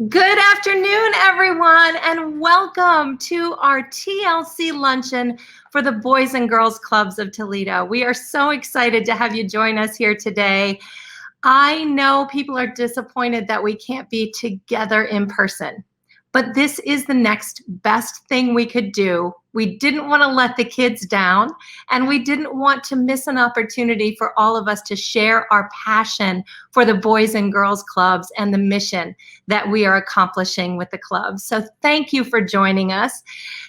Good afternoon, everyone, and welcome to our TLC luncheon for the Boys and Girls Clubs of Toledo. We are so excited to have you join us here today. I know people are disappointed that we can't be together in person, but this is the next best thing we could do. We didn't want to let the kids down, and we didn't want to miss an opportunity for all of us to share our passion for the Boys and Girls Clubs and the mission that we are accomplishing with the clubs. So thank you for joining us.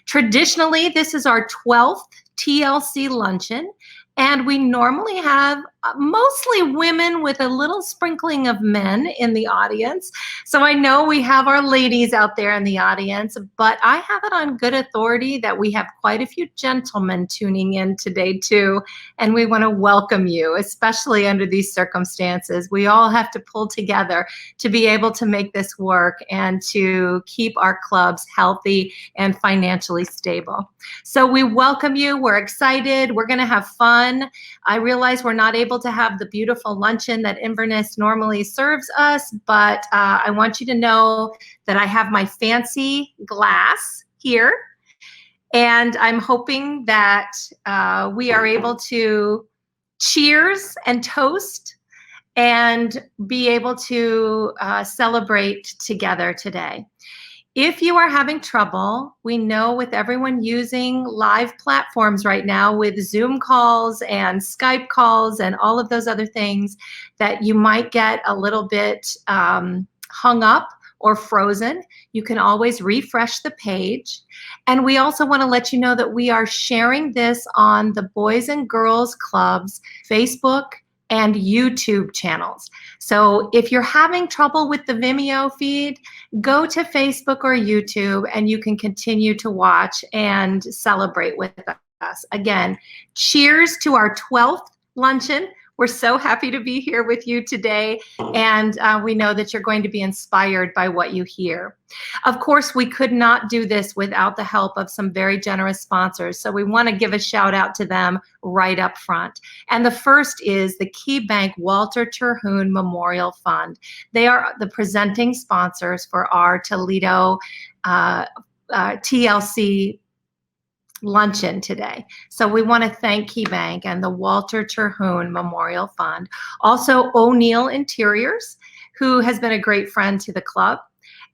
Traditionally, this is our 12th TLC luncheon, and we normally have mostly women with a little sprinkling of men in the audience. So I know we have our ladies out there in the audience, but I have it on good authority that we have quite a few gentlemen tuning in today too. And we want to welcome you, especially under these circumstances. We all have to pull together to be able to make this work and to keep our clubs healthy and financially stable. So we welcome you. We're excited. We're going to have fun. I realize we're not able to have the beautiful luncheon that Inverness normally serves us, but I want you to know that I have my fancy glass here, and I'm hoping that we are able to cheers and toast and be able to celebrate together today. If you are having trouble, we know with everyone using live platforms right now with Zoom calls and Skype calls and all of those other things, that you might get a little bit hung up or frozen. You can always refresh the page. And we also want to let you know that we are sharing this on the Boys and Girls Clubs Facebook and YouTube channels. So if you're having trouble with the Vimeo feed, go to Facebook or YouTube and you can continue to watch and celebrate with us. Again, cheers to our 12th luncheon. We're so happy to be here with you today, and we know that you're going to be inspired by what you hear. Of course, we could not do this without the help of some very generous sponsors, so we want to give a shout out to them right up front. And the first is the Key Bank Walter Terhune Memorial Fund. They are the presenting sponsors for our Toledo TLC luncheon today. So we want to thank Key Bank and the Walter Terhune Memorial Fund. Also O'Neill Interiors, who has been a great friend to the club,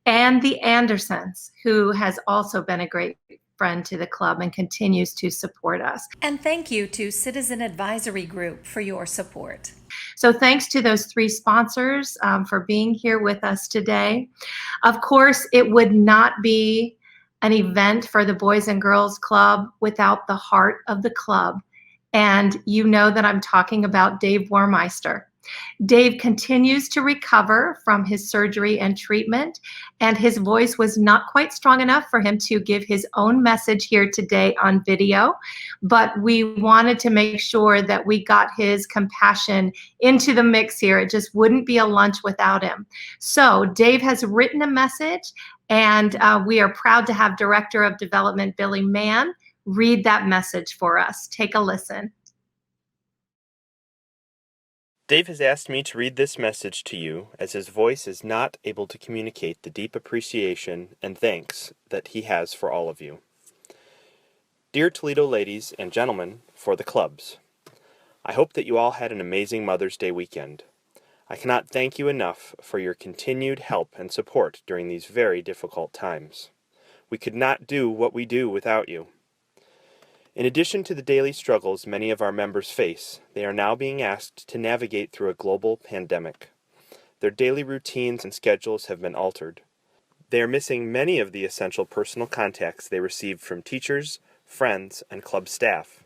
and the Andersons, who has also been a great friend to the club and continues to support us. And thank you to Citizen Advisory Group for your support. So thanks to those three sponsors for being here with us today. Of course, it would not be an event for the Boys and Girls Club without the heart of the club. And you know that I'm talking about Dave Warmeister. Dave continues to recover from his surgery and treatment, and his voice was not quite strong enough for him to give his own message here today on video, but we wanted to make sure that we got his compassion into the mix here. It just wouldn't be a lunch without him. So Dave has written a message, and we are proud to have Director of Development Billy Mann read that message for us. Take a listen. Dave has asked me to read this message to you as his voice is not able to communicate the deep appreciation and thanks that he has for all of you. Dear Toledo ladies and gentlemen for the clubs, I hope that you all had an amazing Mother's Day weekend. I cannot thank you enough for your continued help and support during these very difficult times. We could not do what we do without you. In addition to the daily struggles many of our members face, they are now being asked to navigate through a global pandemic. Their daily routines and schedules have been altered. They are missing many of the essential personal contacts they received from teachers, friends, and club staff.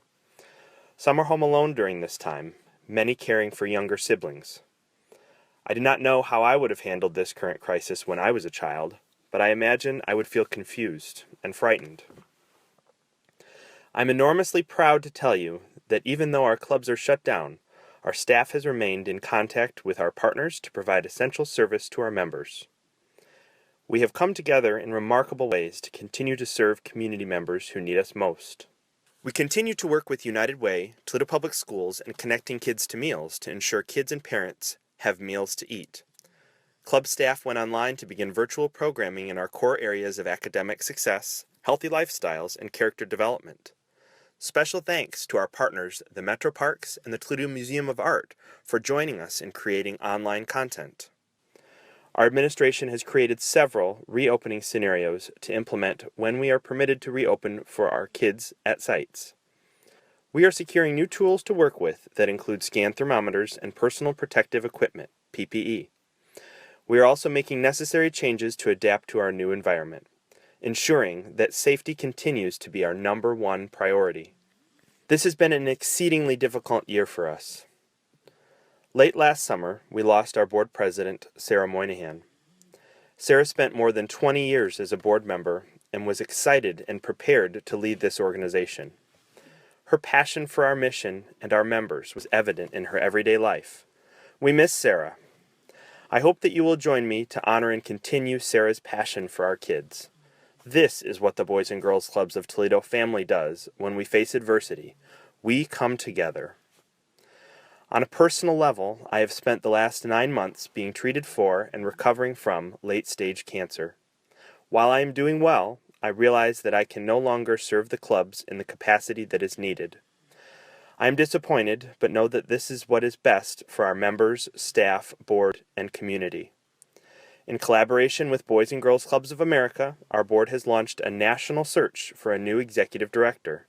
Some are home alone during this time, many caring for younger siblings. I do not know how I would have handled this current crisis when I was a child, but I imagine I would feel confused and frightened. I'm enormously proud to tell you that even though our clubs are shut down, our staff has remained in contact with our partners to provide essential service to our members. We have come together in remarkable ways to continue to serve community members who need us most. We continue to work with United Way, Toledo Public Schools, and Connecting Kids to Meals to ensure kids and parents have meals to eat. Club staff went online to begin virtual programming in our core areas of academic success, healthy lifestyles, and character development. Special thanks to our partners, the Metro Parks and the Toledo Museum of Art, for joining us in creating online content. Our administration has created several reopening scenarios to implement when we are permitted to reopen for our kids at sites. We are securing new tools to work with that include scan thermometers and personal protective equipment, PPE. We are also making necessary changes to adapt to our new environment, ensuring that safety continues to be our number one priority. This has been an exceedingly difficult year for us. Late last summer, we lost our board president, Sarah Moynihan. Sarah spent more than 20 years as a board member and was excited and prepared to lead this organization. Her passion for our mission and our members was evident in her everyday life. We miss Sarah. I hope that you will join me to honor and continue Sarah's passion for our kids. This is what the Boys and Girls Clubs of Toledo family does when we face adversity. We come together. On a personal level, I have spent the last 9 months being treated for and recovering from late-stage cancer. While I am doing well, I realize that I can no longer serve the clubs in the capacity that is needed. I am disappointed, but know that this is what is best for our members, staff, board, and community. In collaboration with Boys and Girls Clubs of America, our board has launched a national search for a new executive director.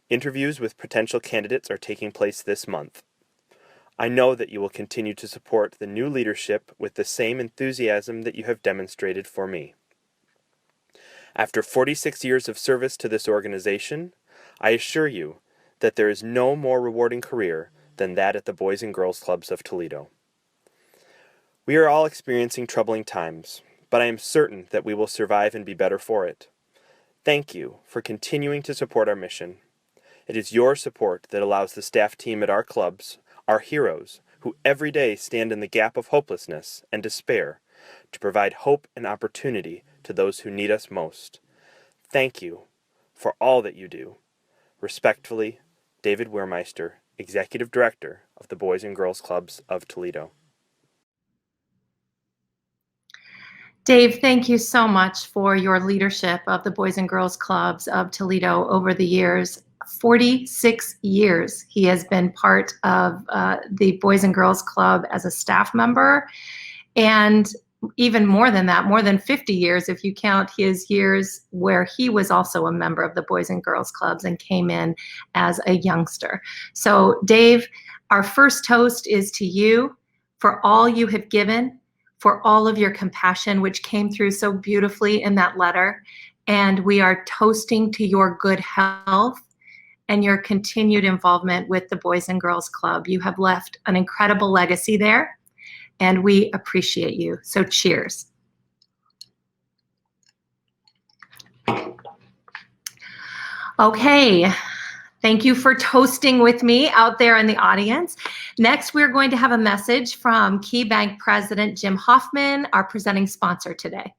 Interviews with potential candidates are taking place this month. I know that you will continue to support the new leadership with the same enthusiasm that you have demonstrated for me. After 46 years of service to this organization, I assure you that there is no more rewarding career than that at the Boys and Girls Clubs of Toledo. We are all experiencing troubling times, but I am certain that we will survive and be better for it. Thank you for continuing to support our mission. It is your support that allows the staff team at our clubs, our heroes, who every day stand in the gap of hopelessness and despair, to provide hope and opportunity to those who need us most. Thank you for all that you do. Respectfully, David Wehrmeister, Executive Director of the Boys and Girls Clubs of Toledo. Dave, thank you so much for your leadership of the Boys and Girls Clubs of Toledo over the years. 46 years he has been part of the Boys and Girls Club as a staff member, and even more than that, more than 50 years if you count his years where he was also a member of the Boys and Girls Clubs and came in as a youngster. So Dave, our first toast is to you for all you have given, for all of your compassion, which came through so beautifully in that letter. And we are toasting to your good health and your continued involvement with the Boys and Girls Club. You have left an incredible legacy there, and we appreciate you. So cheers. Okay, thank you for toasting with me out there in the audience. Next, we're going to have a message from KeyBank President Jim Hoffman, our presenting sponsor today.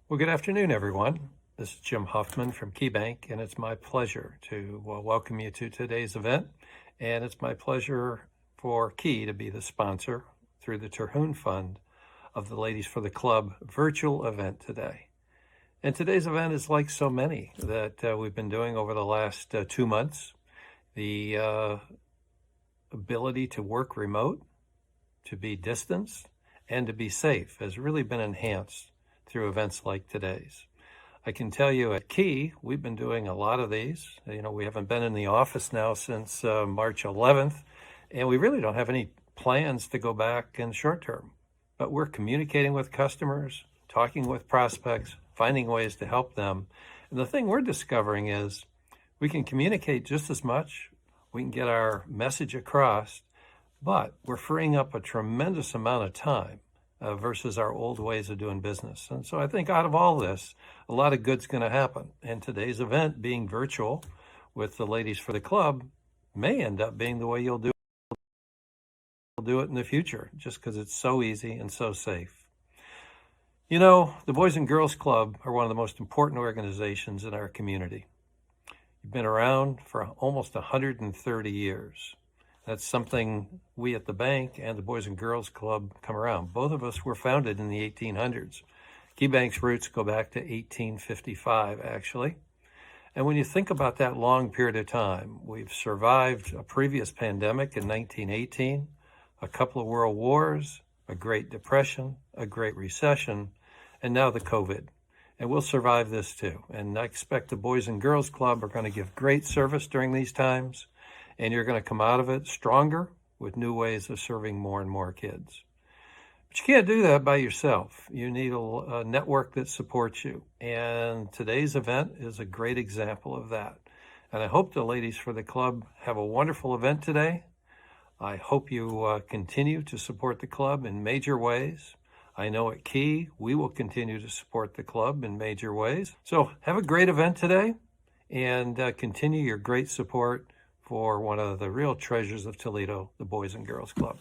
Well, good afternoon, everyone. This is Jim Hoffman from KeyBank, and it's my pleasure to welcome you to today's event. And it's my pleasure for Key to be the sponsor through the Terhune Fund of the Ladies for the Club virtual event today. And today's event is like so many that we've been doing over the last 2 months. The ability to work remote, to be distanced, and to be safe has really been enhanced through events like today's. I can tell you at Key, we've been doing a lot of these. You know, we haven't been in the office now since March 11th, and we really don't have any plans to go back in short term. But we're communicating with customers, talking with prospects, finding ways to help them. And the thing we're discovering is we can communicate just as much, we can get our message across, but we're freeing up a tremendous amount of time versus our old ways of doing business. And so I think out of all this, a lot of good's going to happen. And today's event being virtual with the Ladies for the Club may end up being the way you'll do it in the future, just because it's so easy and so safe. You know, the Boys and Girls Club are one of the most important organizations in our community. You've been around for almost 130 years. That's something we at the bank and the Boys and Girls Club come around. Both of us were founded in the 1800s. Key Bank's roots go back to 1855, actually. And when you think about that long period of time, we've survived a previous pandemic in 1918, a couple of world wars, a Great Depression, a Great Recession, and now the COVID. And we'll survive this too. And I expect the Boys and Girls Club are going to give great service during these times, and you're going to come out of it stronger with new ways of serving more and more kids. But you can't do that by yourself. You need a network that supports you. And today's event is a great example of that. And I hope the ladies for the club have a wonderful event today. I hope you continue to support the club in major ways. I know at Key, we will continue to support the club in major ways. So have a great event today and continue your great support for one of the real treasures of Toledo, the Boys and Girls Club.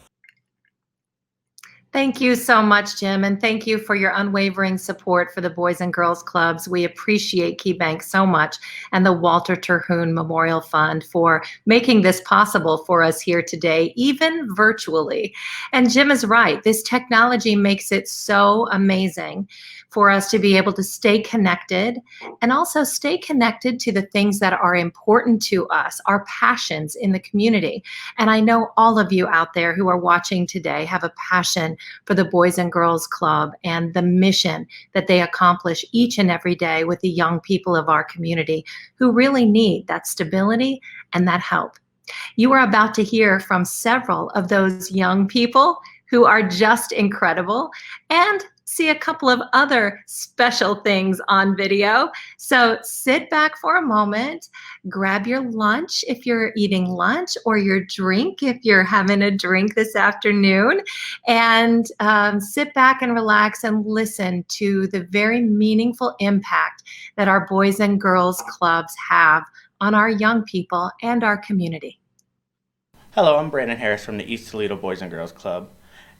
Thank you so much, Jim, and thank you for your unwavering support for the Boys and Girls Clubs. We appreciate Key Bank so much and the Walter Terhune Memorial Fund for making this possible for us here today, even virtually. And Jim is right. This technology makes it so amazing for us to be able to stay connected and also stay connected to the things that are important to us, our passions in the community. And I know all of you out there who are watching today have a passion for the Boys and Girls Club and the mission that they accomplish each and every day with the young people of our community who really need that stability and that help. You are about to hear from several of those young people who are just incredible and see a couple of other special things on video. So sit back for a moment, grab your lunch if you're eating lunch, or your drink if you're having a drink this afternoon, and sit back and relax and listen to the very meaningful impact that our Boys and Girls Clubs have on our young people and our community. Hello, I'm Brandon Harris from the East Toledo Boys and Girls Club,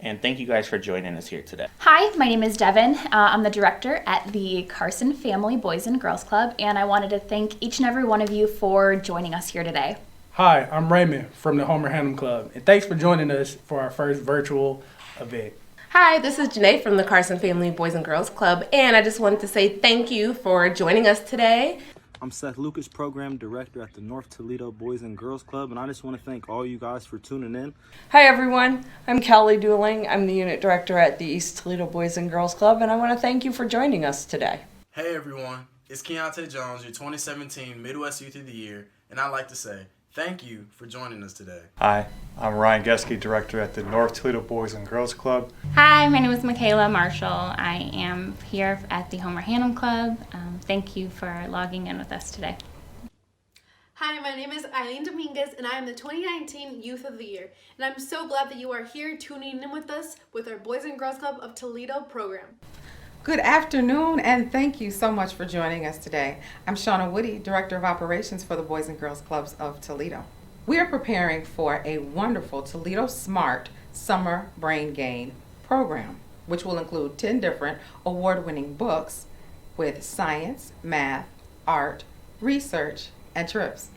and thank you guys for joining us here today. Hi, my name is Devin. I'm the director at the Carson Family Boys and Girls Club, and I wanted to thank each and every one of you for joining us here today. Hi, I'm Raymond from the Homer Hannum Club, and thanks for joining us for our first virtual event. Hi, this is Janae from the Carson Family Boys and Girls Club, and I just wanted to say thank you for joining us today. I'm Seth Lucas, Program Director at the North Toledo Boys and Girls Club, and I just want to thank all you guys for tuning in. Hi everyone, I'm Kelly Dooling. I'm the Unit Director at the East Toledo Boys and Girls Club, and I want to thank you for joining us today. Hey everyone, it's Keontae Jones, your 2017 Midwest Youth of the Year, and I'd like to say thank you for joining us today. Hi, I'm Ryan Geske, Director at the North Toledo Boys and Girls Club. Hi, my name is Michaela Marshall. I am here at the Homer Hannum Club. Thank you for logging in with us today. Hi, my name is Eileen Dominguez, and I am the 2019 Youth of the Year. And I'm so glad that you are here tuning in with us with our Boys and Girls Club of Toledo program. Good afternoon, and thank you so much for joining us today. I'm Shauna Woody, Director of Operations for the Boys and Girls Clubs of Toledo. We are preparing for a wonderful Toledo Smart Summer Brain Gain program, which will include 10 different award-winning books with science, math, art, research, and trips.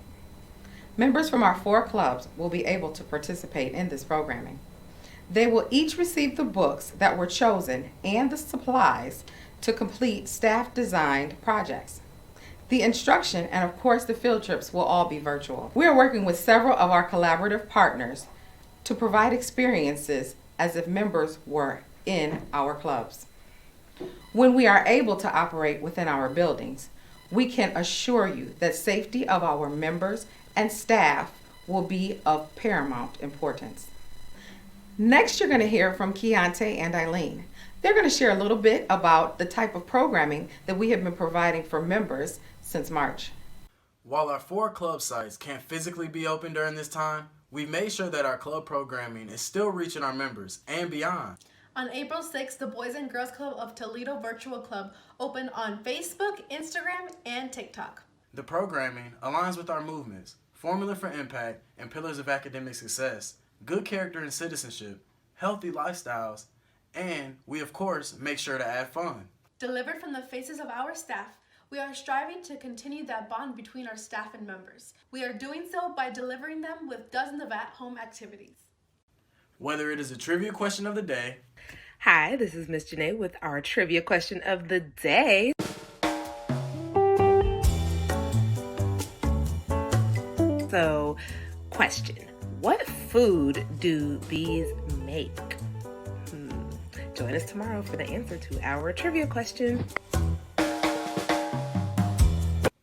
Members from our 4 clubs will be able to participate in this programming. They will each receive the books that were chosen and the supplies to complete staff-designed projects. The instruction and of course the field trips will all be virtual. We are working with several of our collaborative partners to provide experiences as if members were in our clubs. When we are able to operate within our buildings, we can assure you that safety of our members and staff will be of paramount importance. Next, you're going to hear from Keontae and Eileen. They're going to share a little bit about the type of programming that we have been providing for members since March. While our 4 club sites can't physically be open during this time, we've made sure that our club programming is still reaching our members and beyond. On April 6th, the Boys and Girls Club of Toledo Virtual Club opened on Facebook, Instagram, and TikTok. The programming aligns with our movements, Formula for Impact and Pillars of Academic Success, Good Character and Citizenship, Healthy Lifestyles, and we of course make sure to add fun. Delivered from the faces of our staff, We are striving to continue that bond between our staff and members. We are doing so by delivering them with dozens of at-home activities. Whether it is a trivia question of the day. Hi, this is Miss Janae with our trivia question of the day. So, question, what food do bees make? Join us tomorrow for the answer to our trivia question.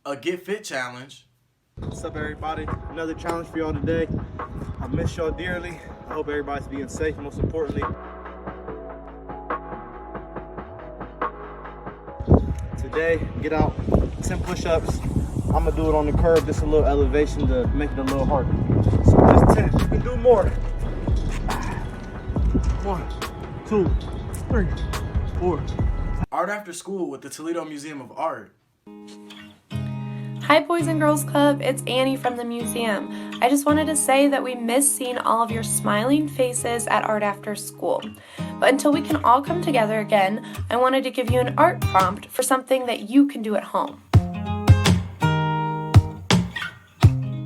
A Get Fit challenge. What's up, everybody? Another challenge for y'all today. I miss y'all dearly. I hope everybody's being safe, most importantly. Today, get out 10 push-ups. I'm gonna do it on the curb, just a little elevation to make it a little harder. So just 10, you can do more. 1, 2, 3, 4. Art after school with the Toledo Museum of Art. Hi Boys and Girls Club, it's Annie from the museum. I just wanted to say that we miss seeing all of your smiling faces at Art After School. But until we can all come together again, I wanted to give you an art prompt for something that you can do at home.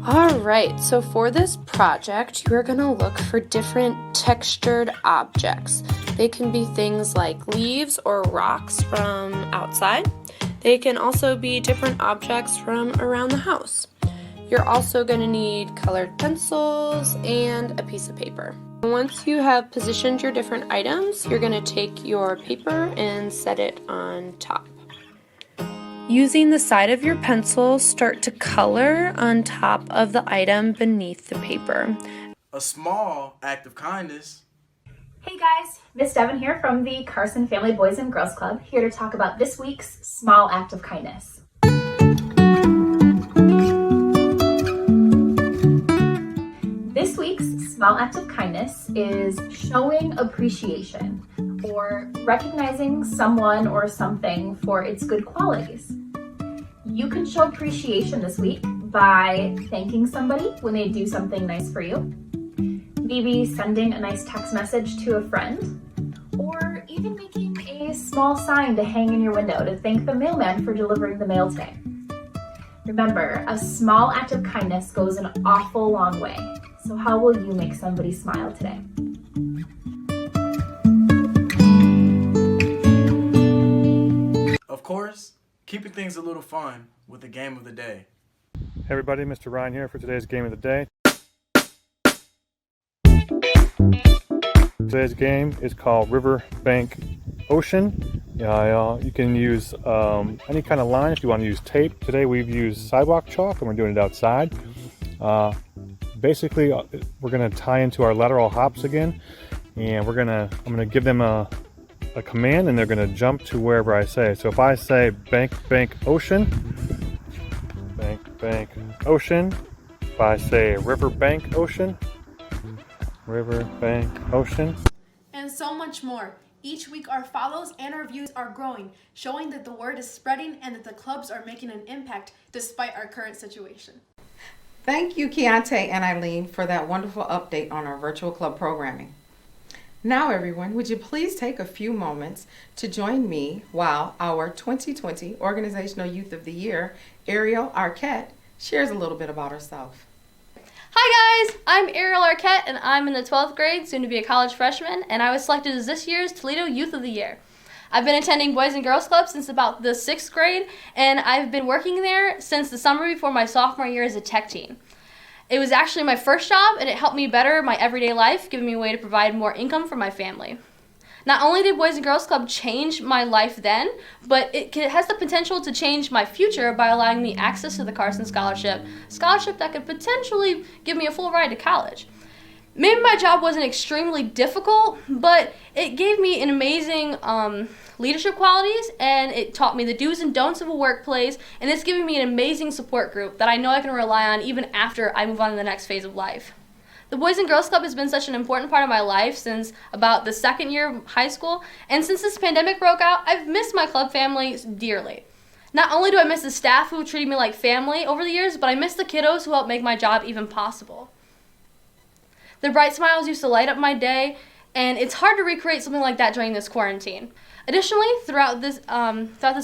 Alright, so for this project, you are going to look for different textured objects. They can be things like leaves or rocks from outside. They can also be different objects from around the house. You're also going to need colored pencils and a piece of paper. Once you have positioned your different items, you're going to take your paper and set it on top. Using the side of your pencil, start to color on top of the item beneath the paper. A small act of kindness. Hey guys, Miss Devon here from the Carson Family Boys and Girls Club, here to talk about this week's small act of kindness. This week's small act of kindness is showing appreciation, or recognizing someone or something for its good qualities. You can show appreciation this week by thanking somebody when they do something nice for you, maybe sending a nice text message to a friend, or even making a small sign to hang in your window to thank the mailman for delivering the mail today. Remember, a small act of kindness goes an awful long way. So how will you make somebody smile today? Of course, keeping things a little fun with the game of the day. Hey everybody, Mr. Ryan here for today's game of the day. Today's game is called Riverbank Ocean. You can use any kind of line if you want to use tape. Today we've used sidewalk chalk and we're doing it outside. Basically, we're going to tie into our lateral hops again, and I'm going to give them a command, and they're going to jump to wherever I say. So if I say bank, bank, ocean, bank, bank, ocean. If I say riverbank, ocean, riverbank, ocean. And so much more. Each week our follows and our views are growing, showing that the word is spreading and that the clubs are making an impact despite our current situation. Thank you, Keontae and Eileen, for that wonderful update on our virtual club programming. Now, everyone, would you please take a few moments to join me while our 2020 Organizational Youth of the Year, Ariel Arquette, shares a little bit about herself. Hi guys, I'm Ariel Arquette and I'm in the 12th grade, soon to be a college freshman, and I was selected as this year's Toledo Youth of the Year. I've been attending Boys and Girls Club since about the 6th grade, and I've been working there since the summer before my sophomore year as a tech teen. It was actually my first job, and it helped me better my everyday life, giving me a way to provide more income for my family. Not only did Boys and Girls Club change my life then, but it has the potential to change my future by allowing me access to the Carson Scholarship, a scholarship that could potentially give me a full ride to college. Maybe my job wasn't extremely difficult, but it gave me an amazing leadership qualities, and it taught me the do's and don'ts of a workplace, and it's given me an amazing support group that I know I can rely on even after I move on to the next phase of life. The Boys and Girls Club has been such an important part of my life since about the 2nd year of high school, and since this pandemic broke out, I've missed my club family dearly. Not only do I miss the staff who have treated me like family over the years, but I miss the kiddos who helped make my job even possible. Their bright smiles used to light up my day, and it's hard to recreate something like that during this quarantine. Additionally, throughout this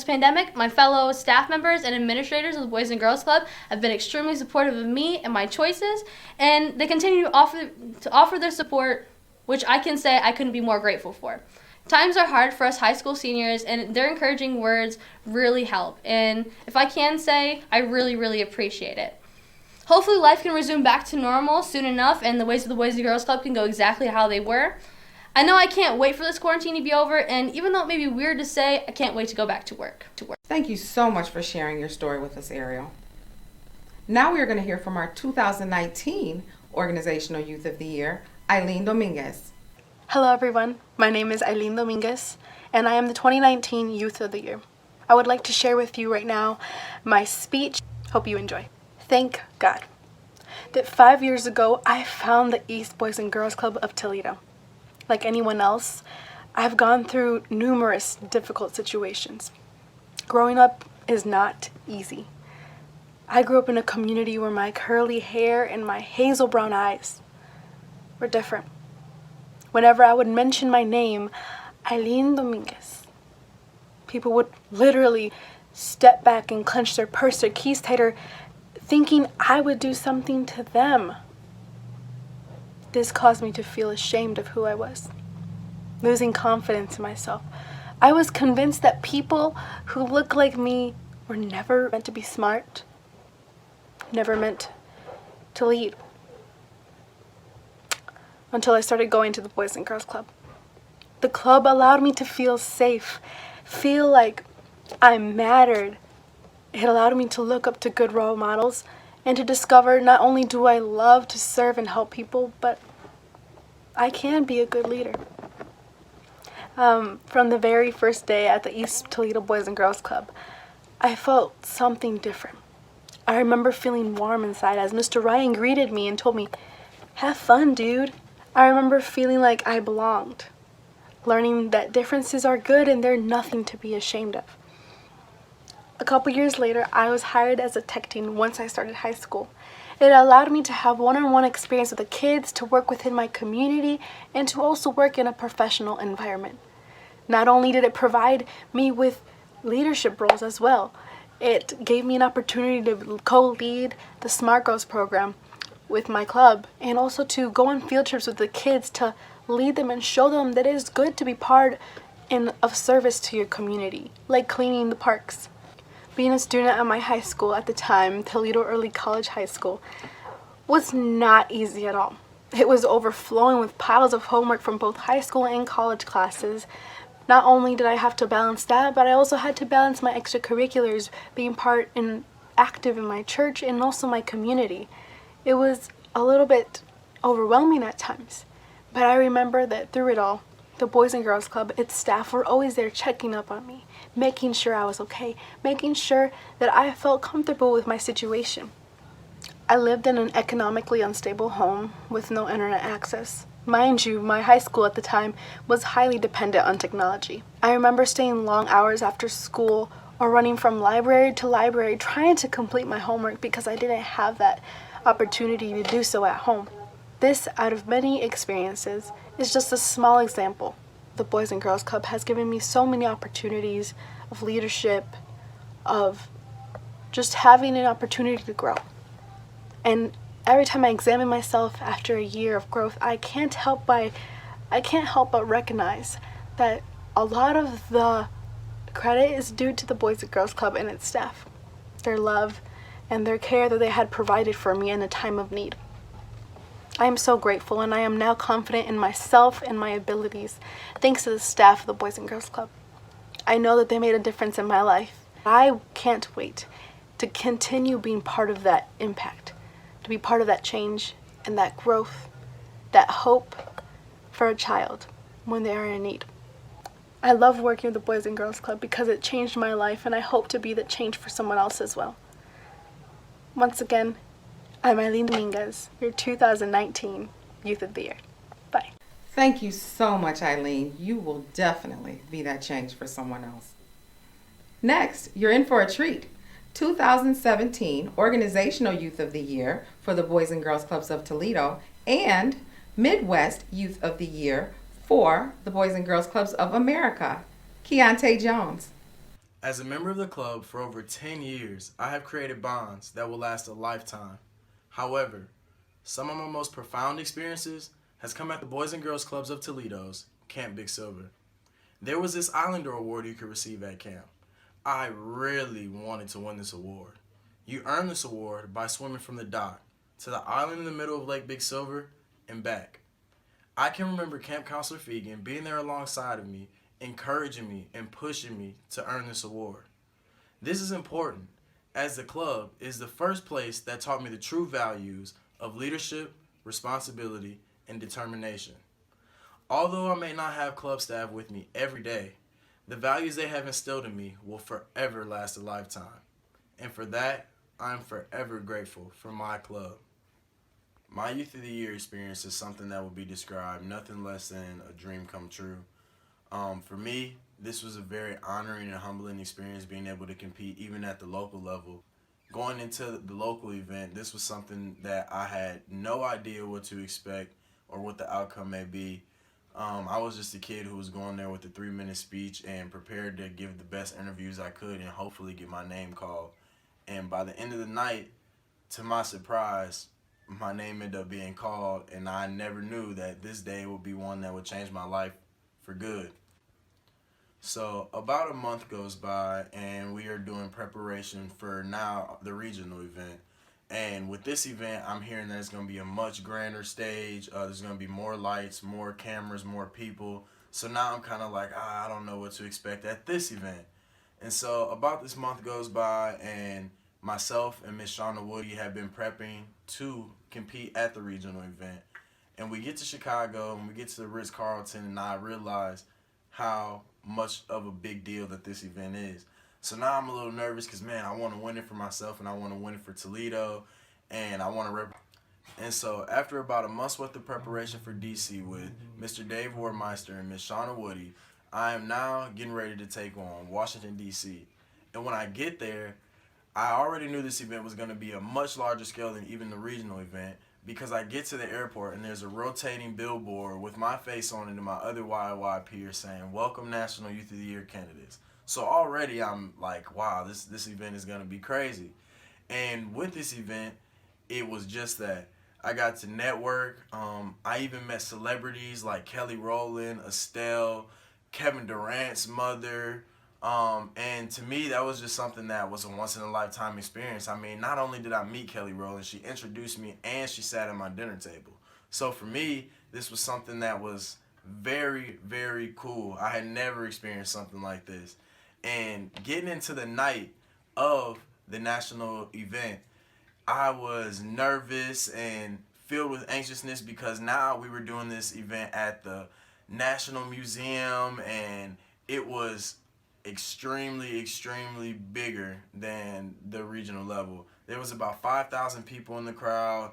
pandemic, my fellow staff members and administrators of the Boys and Girls Club have been extremely supportive of me and my choices, and they continue to offer their support, which I can say I couldn't be more grateful for. Times are hard for us high school seniors, and their encouraging words really help, and if I can say, I really, really appreciate it. Hopefully life can resume back to normal soon enough, and the ways of the Boys and Girls Club can go exactly how they were. I know I can't wait for this quarantine to be over, and even though it may be weird to say, I can't wait to go back to work. Thank you so much for sharing your story with us, Ariel. Now we are going to hear from our 2019 Organizational Youth of the Year, Eileen Dominguez. Hello everyone, my name is Eileen Dominguez, and I am the 2019 Youth of the Year. I would like to share with you right now my speech. Hope you enjoy. Thank God that 5 years ago I found the East Boys and Girls Club of Toledo. Like anyone else, I've gone through numerous difficult situations. Growing up is not easy. I grew up in a community where my curly hair and my hazel brown eyes were different. Whenever I would mention my name, Eileen Dominguez, people would literally step back and clench their purse or keys tighter, thinking I would do something to them. This caused me to feel ashamed of who I was, losing confidence in myself. I was convinced that people who look like me were never meant to be smart, never meant to lead. Until I started going to the Boys and Girls Club. The club allowed me to feel safe, feel like I mattered. It allowed me to look up to good role models and to discover not only do I love to serve and help people, but I can be a good leader. From the very first day at the East Toledo Boys and Girls Club, I felt something different. I remember feeling warm inside as Mr. Ryan greeted me and told me, "Have fun, dude." I remember feeling like I belonged, learning that differences are good and they're nothing to be ashamed of. A couple years later, I was hired as a tech teen once I started high school. It allowed me to have one-on-one experience with the kids, to work within my community, and to also work in a professional environment. Not only did it provide me with leadership roles as well, it gave me an opportunity to co-lead the Smart Girls program with my club, and also to go on field trips with the kids to lead them and show them that it is good to be part of service to your community, like cleaning the parks. Being a student at my high school at the time, Toledo Early College High School, was not easy at all. It was overflowing with piles of homework from both high school and college classes. Not only did I have to balance that, but I also had to balance my extracurriculars, being part and active in my church and also my community. It was a little bit overwhelming at times, but I remember that through it all, the Boys and Girls Club, its staff were always there checking up on me, making sure I was okay, making sure that I felt comfortable with my situation. I lived in an economically unstable home with no internet access. Mind you, my high school at the time was highly dependent on technology. I remember staying long hours after school or running from library to library trying to complete my homework because I didn't have that opportunity to do so at home. This, out of many experiences, is just a small example. The Boys and Girls Club has given me so many opportunities of leadership, of just having an opportunity to grow. And every time I examine myself after a year of growth, I can't help but recognize that a lot of the credit is due to the Boys and Girls Club and its staff, their love and their care that they had provided for me in a time of need. I am so grateful, and I am now confident in myself and my abilities, thanks to the staff of the Boys and Girls Club. I know that they made a difference in my life. I can't wait to continue being part of that impact, to be part of that change and that growth, that hope for a child when they are in need. I love working with the Boys and Girls Club because it changed my life, and I hope to be the change for someone else as well. Once again, I'm Eileen Dominguez, your 2019 Youth of the Year. Bye. Thank you so much, Eileen. You will definitely be that change for someone else. Next, you're in for a treat. 2017 Organizational Youth of the Year for the Boys and Girls Clubs of Toledo and Midwest Youth of the Year for the Boys and Girls Clubs of America, Keontae Jones. As a member of the club for over 10 years, I have created bonds that will last a lifetime. However, some of my most profound experiences has come at the Boys and Girls Clubs of Toledo's Camp Big Silver. There was this Islander award you could receive at camp. I really wanted to win this award. You earn this award by swimming from the dock to the island in the middle of Lake Big Silver and back. I can remember Camp Counselor Fegan being there alongside of me, encouraging me and pushing me to earn this award. This is important, as the club is the first place that taught me the true values of leadership, responsibility, and determination. Although I may not have club staff with me every day, the values they have instilled in me will forever last a lifetime. And for that, I'm forever grateful for my club. My Youth of the Year experience is something that will be described nothing less than a dream come true. For me, this was a very honoring and humbling experience, being able to compete even at the local level. Going into the local event, this was something that I had no idea what to expect or what the outcome may be. I was just a kid who was going there with a 3-minute speech and prepared to give the best interviews I could and hopefully get my name called. And by the end of the night, to my surprise, my name ended up being called, and I never knew that this day would be one that would change my life for good. So about a month goes by, and we are doing preparation for now the regional event. And with this event, I'm hearing that it's going to be a much grander stage. There's going to be more lights, more cameras, more people. So now I'm kind of like, I don't know what to expect at this event. And so about this month goes by, and myself and Miss Shauna Woody have been prepping to compete at the regional event. And we get to Chicago, and we get to the Ritz-Carlton, and I realize how much of a big deal that this event is. So now I'm a little nervous because, man, I want to win it for myself, and I want to win it for Toledo, and I want to And so after about a month's worth of preparation for DC with Mr. Dave Warmeister and Miss Shauna Woody, I am now getting ready to take on Washington, D.C. And when I get there, I already knew this event was going to be a much larger scale than even the regional event, because I get to the airport and there's a rotating billboard with my face on it and my other YY peers saying, "Welcome National Youth of the Year candidates." So already I'm like, wow, this event is going to be crazy. And with this event, it was just that. I got to network. I even met celebrities like Kelly Rowland, Estelle, Kevin Durant's mother. And to me, that was just something that was a once-in-a-lifetime experience. I mean, not only did I meet Kelly Rowland, she introduced me and she sat at my dinner table. So for me, this was something that was very, very cool. I had never experienced something like this. And getting into the night of the national event, I was nervous and filled with anxiousness because now we were doing this event at the National Museum, and it was extremely, extremely bigger than the regional level. There was about 5,000 people in the crowd.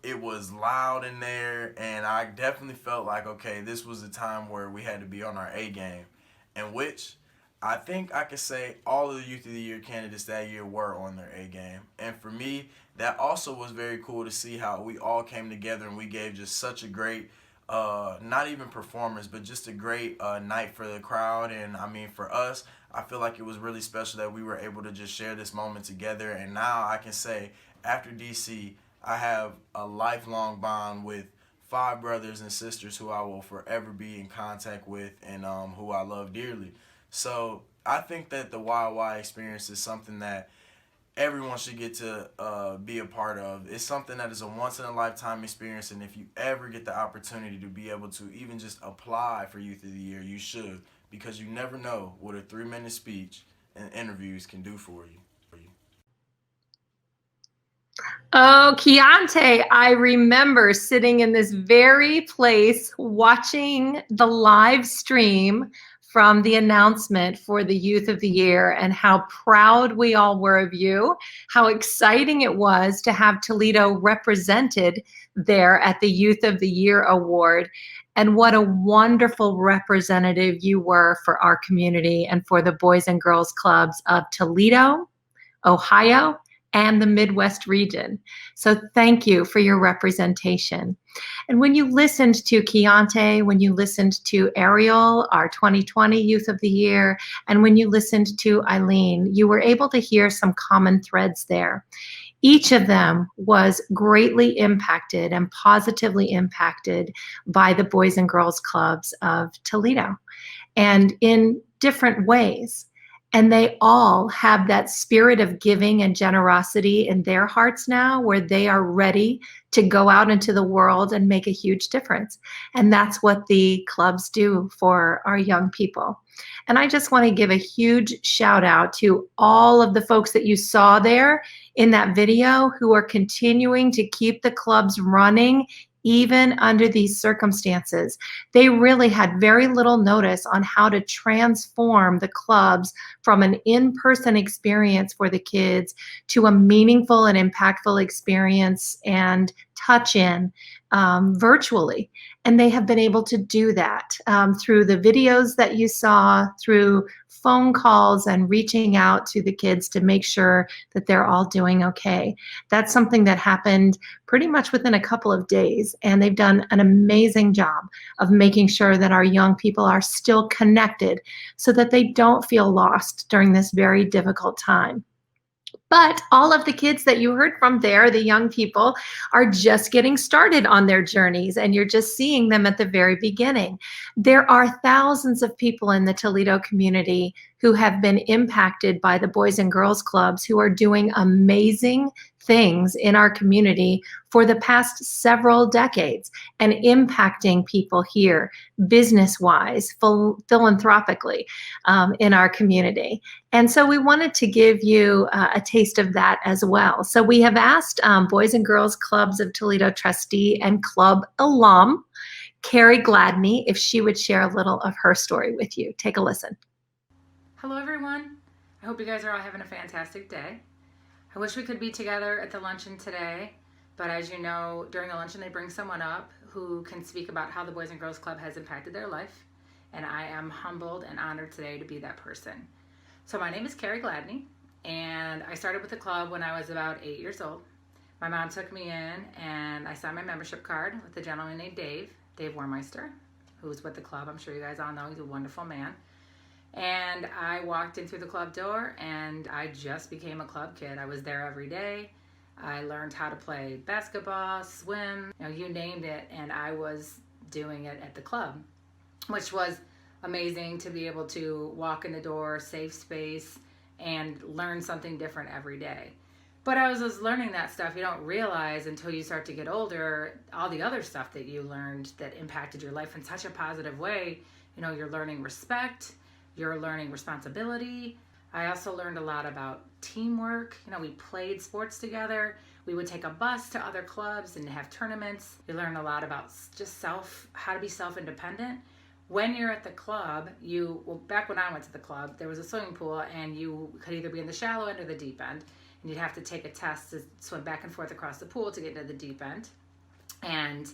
It was loud in there, and I definitely felt like, okay, this was a time where we had to be on our A game, and which I think I could say all of the Youth of the Year candidates that year were on their A game. And for me, that also was very cool to see how we all came together and we gave just such a great, not even performance, but just a great night for the crowd. And I mean, for us, I feel like it was really special that we were able to just share this moment together. And now I can say, after DC, I have a lifelong bond with 5 brothers and sisters who I will forever be in contact with and who I love dearly. So I think that the YY experience is something that everyone should get to be a part of. It's something that is a once-in-a-lifetime experience, and if you ever get the opportunity to be able to even just apply for Youth of the Year, you should, because you never know what a 3-minute speech and interviews can do for you. Oh, Keontae, I remember sitting in this very place watching the live stream from the announcement for the Youth of the Year and how proud we all were of you, how exciting it was to have Toledo represented there at the Youth of the Year Award, and what a wonderful representative you were for our community and for the Boys and Girls Clubs of Toledo, Ohio, and the Midwest region. So thank you for your representation. And when you listened to Keontae, when you listened to Ariel, our 2020 Youth of the Year, and when you listened to Eileen, you were able to hear some common threads there. Each of them was greatly impacted and positively impacted by the Boys and Girls Clubs of Toledo, and in different ways. And they all have that spirit of giving and generosity in their hearts now, where they are ready to go out into the world and make a huge difference. And that's what the clubs do for our young people. And I just want to give a huge shout out to all of the folks that you saw there in that video who are continuing to keep the clubs running even under these circumstances. They really had very little notice on how to transform the clubs from an in-person experience for the kids to a meaningful and impactful experience and touch-in virtually. And they have been able to do that through the videos that you saw, through phone calls and reaching out to the kids to make sure that they're all doing okay. That's something that happened pretty much within a couple of days, and they've done an amazing job of making sure that our young people are still connected so that they don't feel lost during this very difficult time. But all of the kids that you heard from there, the young people, are just getting started on their journeys, and you're just seeing them at the very beginning. There are thousands of people in the Toledo community who have been impacted by the Boys and Girls Clubs, who are doing amazing things in our community for the past several decades and impacting people here business-wise, philanthropically in our community. And so we wanted to give you a taste of that as well. So we have asked Boys and Girls Clubs of Toledo trustee and club alum, Carrie Gladney, if she would share a little of her story with you. Take a listen. Hello everyone. I hope you guys are all having a fantastic day. I wish we could be together at the luncheon today, but as you know, during the luncheon they bring someone up who can speak about how the Boys and Girls Club has impacted their life, and I am humbled and honored today to be that person. So my name is Carrie Gladney, and I started with the club when I was about 8 years old. My mom took me in, and I signed my membership card with a gentleman named Dave Warmeister, who's with the club. I'm sure you guys all know he's a wonderful man. And I walked in through the club door, and I just became a club kid. I was there every day. I learned how to play basketball, swim, you named it, and I was doing it at the club, which was amazing to be able to walk in the door, safe space, and learn something different every day. But I was just learning that stuff. You don't realize until you start to get older, all the other stuff that you learned that impacted your life in such a positive way. You're learning respect, you're learning responsibility. I also learned a lot about teamwork. We played sports together. We would take a bus to other clubs and have tournaments. You learn a lot about just how to be self-independent. When you're at the club, back when I went to the club, there was a swimming pool, and you could either be in the shallow end or the deep end, and you'd have to take a test to swim back and forth across the pool to get into the deep end. And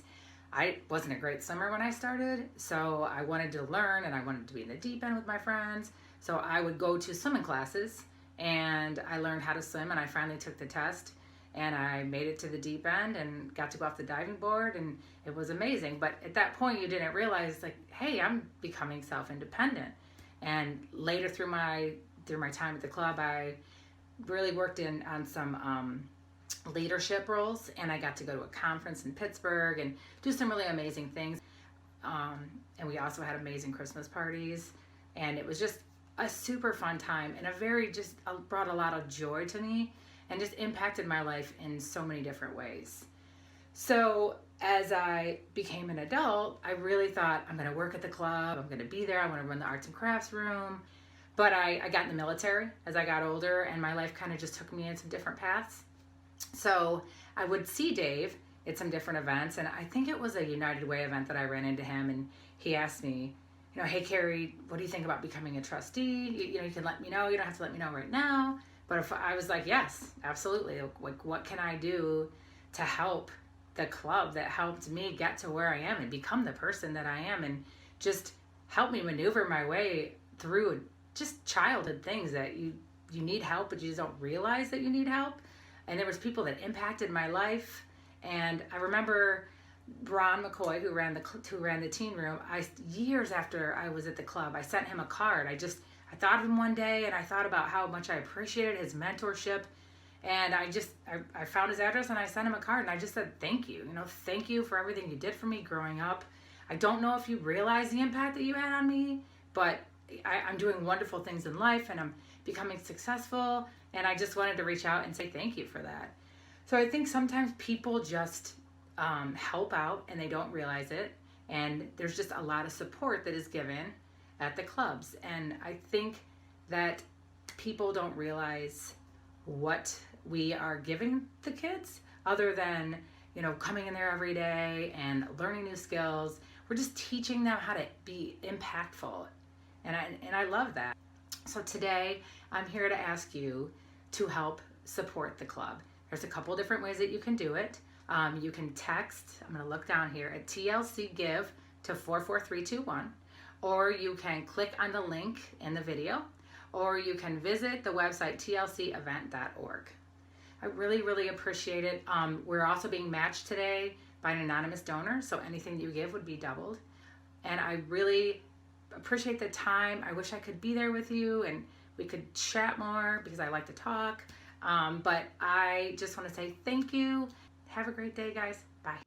I wasn't a great swimmer when I started, so I wanted to learn, and I wanted to be in the deep end with my friends. So I would go to swimming classes, and I learned how to swim, and I finally took the test, and I made it to the deep end and got to go off the diving board, and it was amazing. But at that point, you didn't realize, hey, I'm becoming self-independent. And later through my time at the club, I really worked on some leadership roles, and I got to go to a conference in Pittsburgh and do some really amazing things. And we also had amazing Christmas parties, and it was just a super fun time, and brought a lot of joy to me and just impacted my life in so many different ways. So as I became an adult, I really thought, I'm going to work at the club, I'm going to be there, I want to run the arts and crafts room. But I got in the military as I got older, and my life kind of just took me in some different paths. So I would see Dave at some different events, and I think it was a United Way event that I ran into him, and he asked me, hey Carrie, what do you think about becoming a trustee? You can let me know. You don't have to let me know right now. But if I was like, yes, absolutely. What can I do to help the club that helped me get to where I am and become the person that I am, and just help me maneuver my way through just childhood things that you need help, but you just don't realize that you need help. and there was people that impacted my life. And I remember Ron McCoy, who ran the teen room. Years after I was at the club, I sent him a card. I thought of him one day, and I thought about how much I appreciated his mentorship. And I found his address, and I sent him a card, and I just said, thank you. Thank you for everything you did for me growing up. I don't know if you realize the impact that you had on me, but I'm doing wonderful things in life, and I'm becoming successful, and I just wanted to reach out and say thank you for that. So I think sometimes people just help out, and they don't realize it, and there's just a lot of support that is given at the clubs. And I think that people don't realize what we are giving the kids, other than coming in there every day and learning new skills. We're just teaching them how to be impactful, and I love that. So today I'm here to ask you to help support the club. There's a couple different ways that you can do it. You can text, I'm going to look down here, at TLC Give to 44321, or you can click on the link in the video, or you can visit the website tlcevent.org. I really, really appreciate it. We're also being matched today by an anonymous donor, so anything you give would be doubled. And I really appreciate the time. I wish I could be there with you and we could chat more, because I like to talk. But I just want to say thank you. Have a great day, guys. Bye.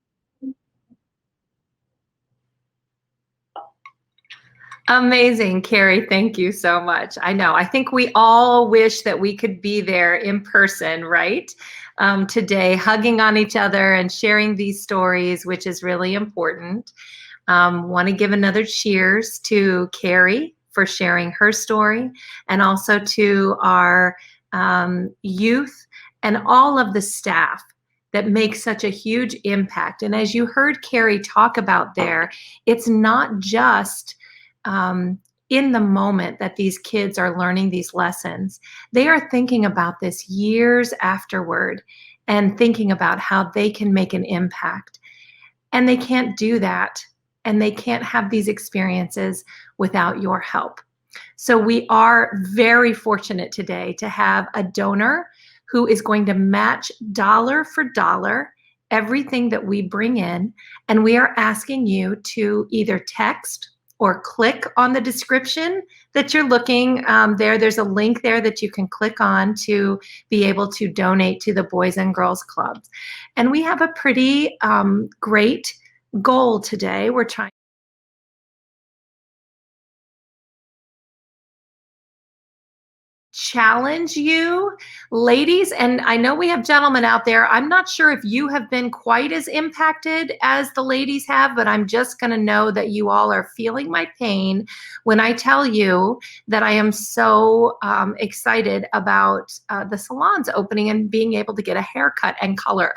Amazing, Carrie. Thank you so much. I know. I think we all wish that we could be there in person, right? Today, hugging on each other and sharing these stories, which is really important. Want to give another cheers to Carrie for sharing her story, and also to our youth and all of the staff that make such a huge impact. And as you heard Carrie talk about there, it's not just in the moment that these kids are learning these lessons. They are thinking about this years afterward and thinking about how they can make an impact. And they can't do that, and they can't have these experiences without your help. So we are very fortunate today to have a donor who is going to match dollar for dollar everything that we bring in. And we are asking you to either text or click on the description that you're looking there. There's a link there that you can click on to be able to donate to the Boys and Girls Clubs. And we have a pretty great goal today. We're trying challenge you, ladies, and I know we have gentlemen out there. I'm not sure if you have been quite as impacted as the ladies have, but I'm just going to know that you all are feeling my pain when I tell you that I am so excited about the salons opening and being able to get a haircut and color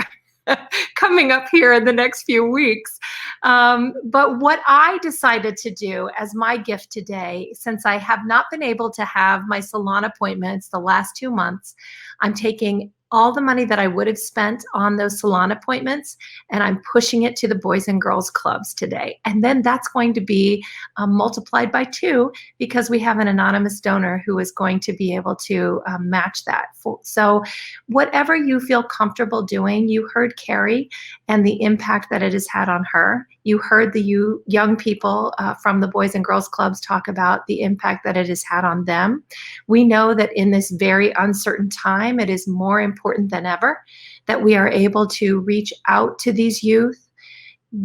coming up here in the next few weeks. But what I decided to do as my gift today, since I have not been able to have my salon appointments the last 2 months, I'm taking all the money that I would have spent on those salon appointments, and I'm pushing it to the Boys and Girls Clubs today. And then that's going to be multiplied by 2, because we have an anonymous donor who is going to be able to match that. So whatever you feel comfortable doing, you heard Carrie and the impact that it has had on her. You heard the young people from the Boys and Girls Clubs talk about the impact that it has had on them. We know that in this very uncertain time, it is more important than ever that we are able to reach out to these youth,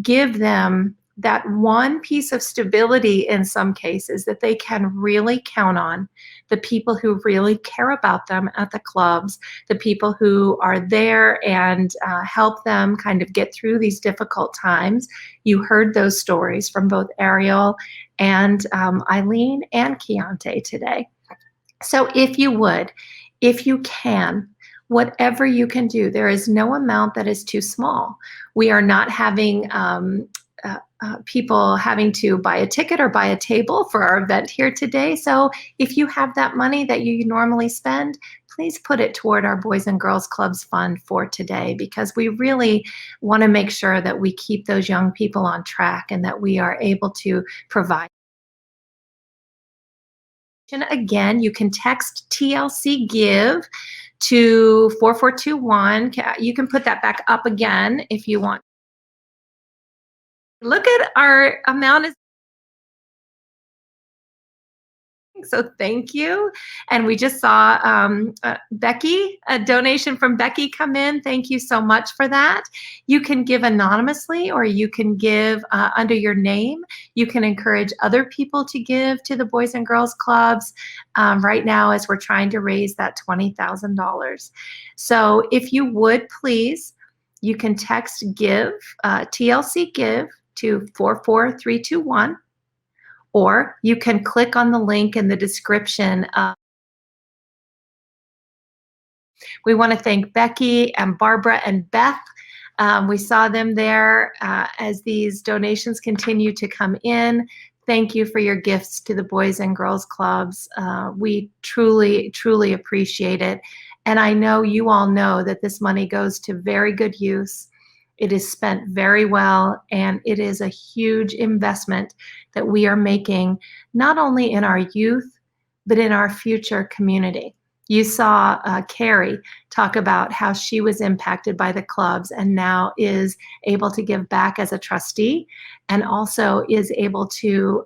give them that one piece of stability in some cases that they can really count on, the people who really care about them at the clubs, the people who are there and help them kind of get through these difficult times. You heard those stories from both Ariel and Eileen and Keontae today. So if you would, if you can, whatever you can do, there is no amount that is too small. We are not having people having to buy a ticket or buy a table for our event here today. So if you have that money that you normally spend, please put it toward our Boys and Girls Clubs fund for today, because we really want to make sure that we keep those young people on track and that we are able to provide Again, you can text TLC Give to 4421. You can put that back up again if you want. Look at our amount. So thank you. And we just saw Becky, a donation from Becky come in. Thank you so much for that. You can give anonymously or you can give under your name. You can encourage other people to give to the Boys and Girls Clubs right now as we're trying to raise that $20,000. So if you would please, you can text give, TLC Give to 44321. Or you can click on the link in the description. We want to thank Becky and Barbara and Beth. We saw them there as these donations continue to come in. Thank you for your gifts to the Boys and Girls Clubs. We truly, truly appreciate it. And I know you all know that this money goes to very good use. It is spent very well, and it is a huge investment that we are making, not only in our youth, but in our future community. You saw Carrie talk about how she was impacted by the clubs and now is able to give back as a trustee and also is able to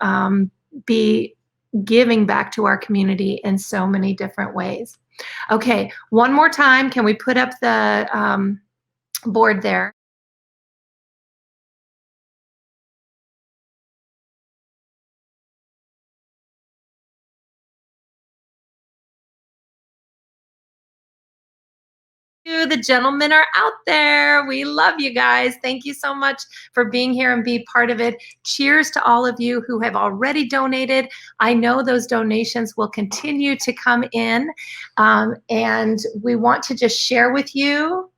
be giving back to our community in so many different ways. Okay, one more time. Can we put up the board there? The gentlemen are out there. We love you guys. Thank you so much for being here and be part of it. Cheers to all of you who have already donated. I know those donations will continue to come in, and we want to just share with you.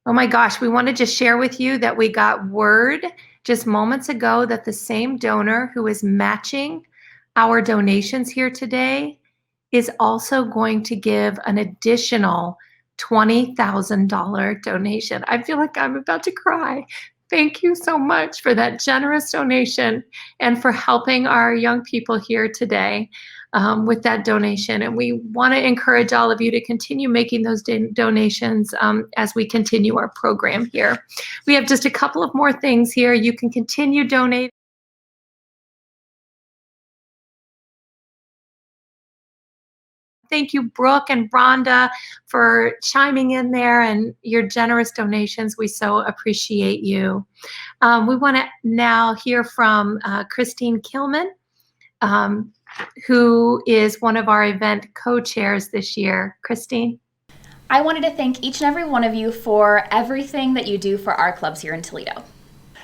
Oh my gosh, we want to just share with you that we got word just moments ago that the same donor who is matching our donations here today is also going to give an additional $20,000 donation. I feel like I'm about to cry. Thank you so much for that generous donation and for helping our young people here today with that donation. And we want to encourage all of you to continue making those donations as we continue our program here. We have just a couple of more things here. You can continue donating. Thank you, Brooke and Rhonda, for chiming in there and your generous donations. We so appreciate you. We want to now hear from Christine Kilman, who is one of our event co-chairs this year. Christine? I wanted to thank each and every one of you for everything that you do for our clubs here in Toledo.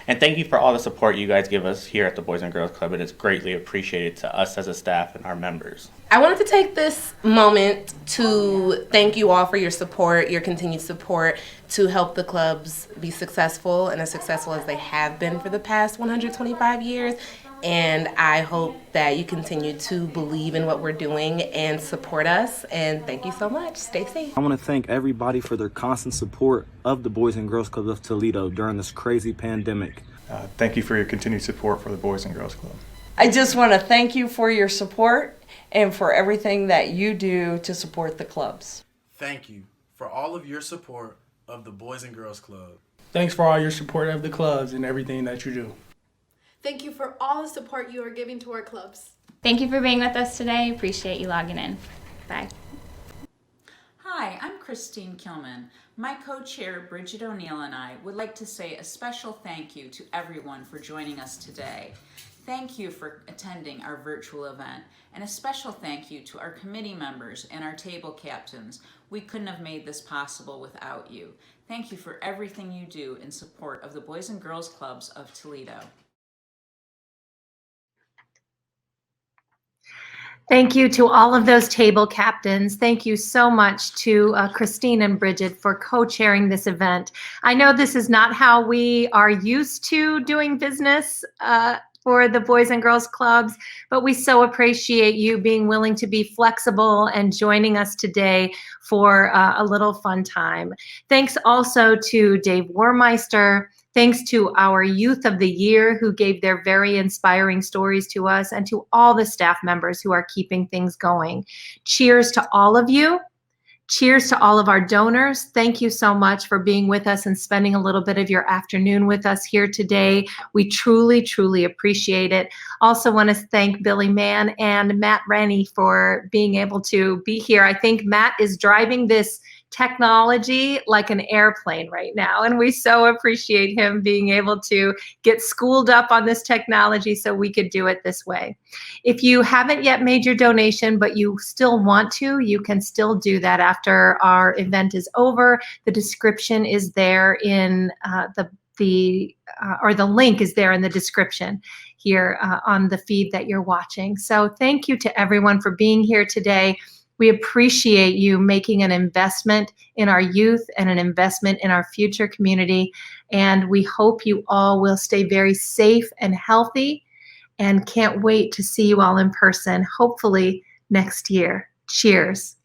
And thank you for all the support you guys give us here at the Boys and Girls Club. It is greatly appreciated to us as a staff and our members. I wanted to take this moment to thank you all for your support, your continued support to help the clubs be successful and as successful as they have been for the past 125 years. And I hope that you continue to believe in what we're doing and support us. And thank you so much. Stay safe. I want to thank everybody for their constant support of the Boys and Girls Club of Toledo during this crazy pandemic. Thank you for your continued support for the Boys and Girls Club. I just want to thank you for your support and for everything that you do to support the clubs. Thank you for all of your support of the Boys and Girls Club. Thanks for all your support of the clubs and everything that you do. Thank you for all the support you are giving to our clubs. Thank you for being with us today. Appreciate you logging in. Bye. Hi, I'm Christine Kilman. My co-chair, Bridget O'Neill, and I would like to say a special thank you to everyone for joining us today. Thank you for attending our virtual event, and a special thank you to our committee members and our table captains. We couldn't have made this possible without you. Thank you for everything you do in support of the Boys and Girls Clubs of Toledo. Thank you to all of those table captains. Thank you so much to Christine and Bridget for co-chairing this event. I know this is not how we are used to doing business for the Boys and Girls Clubs, but we so appreciate you being willing to be flexible and joining us today for a little fun time. Thanks also to Dave Warmeister, Thanks to our Youth of the Year who gave their very inspiring stories to us, and to all the staff members who are keeping things going. Cheers to all of you. Cheers to all of our donors. Thank you so much for being with us and spending a little bit of your afternoon with us here today. We truly, truly appreciate it. Also want to thank Billy Mann and Matt Rennie for being able to be here. I think Matt is driving this technology like an airplane right now, and we so appreciate him being able to get schooled up on this technology so we could do it this way. If you haven't yet made your donation but you still want to, you can still do that after our event is over. The description is there in the link is there in the description here on the feed that you're watching. So thank you to everyone for being here today. We appreciate you making an investment in our youth and an investment in our future community. And we hope you all will stay very safe and healthy, and can't wait to see you all in person, hopefully next year. Cheers.